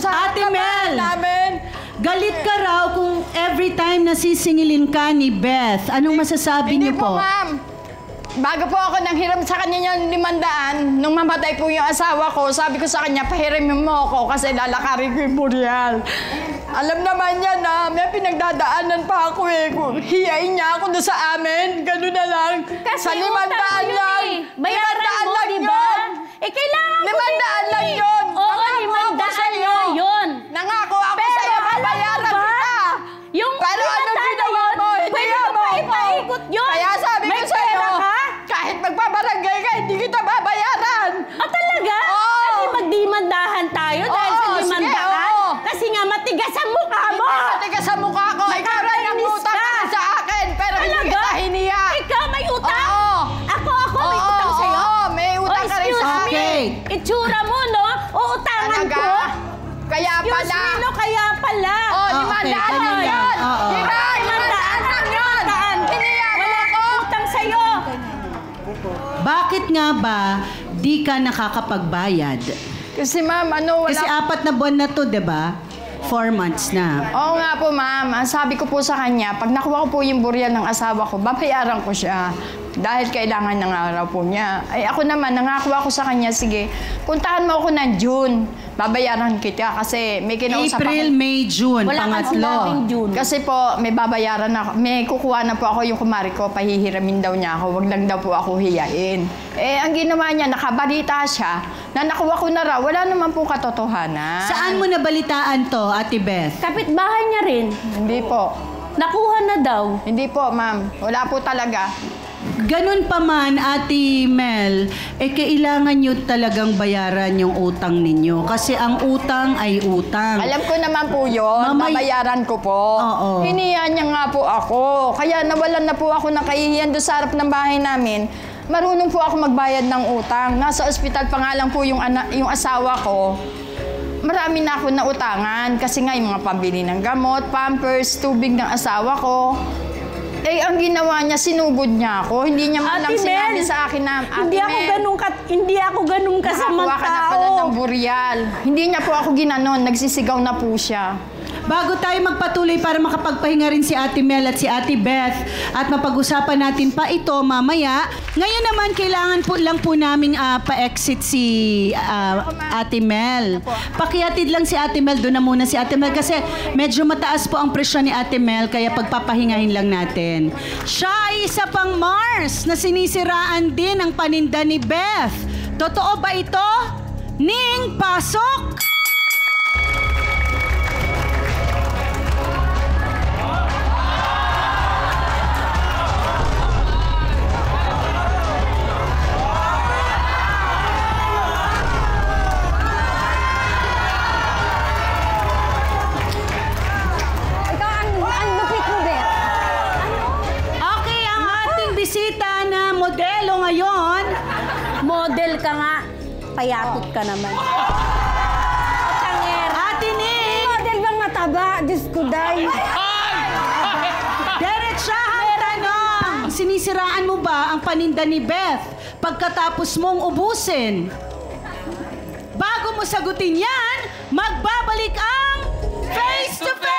sa Ate Mel! namin. Galit ka raw kung every time nasisingilin ka ni Beth. Anong masasabi niyo po? Hindi po, ma'am. Bago po ako nanghiram sa kanya yung 500, nung mamatay po yung asawa ko, sabi ko sa kanya, pahiramin mo ako kasi lalakarin ko yung burial. Alam naman niya na may pinagdadaanan pa ako eh. Hiyain niya ako doon sa amin. Gano'n na lang. Kasi sa 500 lang. Bayaran mo, di ba? Kailangan ko 500 lang yun. Oo, 500 nga yun. Nangako ako sa'yo, babayaran kita. Yung pero anong ginawa mo? Pwede mo pa ipaikot yun. Kaya sabi ko sa'yo, kahit magpabarangay ka, hindi kita babayaran. Talaga? Oo. Kasi magdimandahan tayo dahil sa 500. Kasi nga matigas ang mukha mo. Matigas ang mukha ko. Ikaw rin ang utang ka sa akin, pero hindi kita hiniya. Ikaw may utang? Oo. Ako may utang sa'yo? Oo, may utang ka rin sa akin. Okay. Itsura mo, no? Uutangan ko. Kaya pala. Excuse me, no? Kaya pala. Oh, okay. 500 lang Ganun yun. yan. Oo. Diba? 500 lang yun. Hiniya mo ako. Utang sa'yo. Bakit nga ba di ka nakakapagbayad? Kasi ma'am, wala. Kasi 4 na buwan na to, di ba? 4 months na. Oo nga po, ma'am. Ang sabi ko po sa kanya, pag nakuha ko po yung burial ng asawa ko, babayaran ko siya. Dahil kailangan ng araw po niya. Ay ako naman, nangako ako sa kanya, sige, puntahan mo ako ng June. Babayaran kita kasi may kinausap April, ako. May, June, Wala kang pangatlo. sinabing June. Kasi po, may babayaran ako. May kukuha na po ako yung kumari ko, pahihiramin daw niya ako. Wag lang daw po ako hiyain. Ang ginawa niya, nakabalita siya, na nakuha ko na raw, wala naman po katotohanan. Saan mo nabalitaan to, Ate Beth? Kapitbahay niya rin. Hindi po. Nakuha na daw. Hindi po, ma'am. Wala po talaga. Ganun pa man, Ate Mel, kailangan nyo talagang bayaran yung utang ninyo. Kasi ang utang ay utang. Alam ko naman po yun. Babayaran ko po. Oo. Hiniyan niya nga po ako. Kaya nawalan na po ako ng kahihiyan doon sa harap ng bahay namin. Marunong po ako magbayad ng utang. Nasa ospital pa nga lang po yung asawa ko. Marami na ako na utangan. Kasi nga yung mga pambili ng gamot, pampers, tubig ng asawa ko. Ang ginawa niya, sinugod niya ako. Hindi niya man lang sinabi sa akin na, hindi ako ganun kasamang nakakuha ka na pala ng burial. Hindi niya po ako ginanon. Nagsisigaw na po siya. Bago tayo magpatuloy para makapagpahinga rin si Ate Mel at si Ate Beth at mapag-usapan natin pa ito mamaya. Ngayon naman, kailangan po lang po namin pa-exit si Ate Mel. Pakiatid lang si Ate Mel. Doon na muna si Ate Mel kasi medyo mataas po ang presyon ni Ate Mel kaya pagpapahingahin lang natin. Siya ay isa pang Mars na sinisiraan din ang paninda ni Beth. Totoo ba ito? Ning, pasok! Bisita na modelo ngayon. Model ka nga. Payatot ka naman. Ate Ning! Model bang mataba? Diyos ko, day. Diretsahang tanong. Sinisiraan mo ba ang paninda ni Beth pagkatapos mong ubusin? Bago mo sagutin yan, magbabalik ang Face to Face!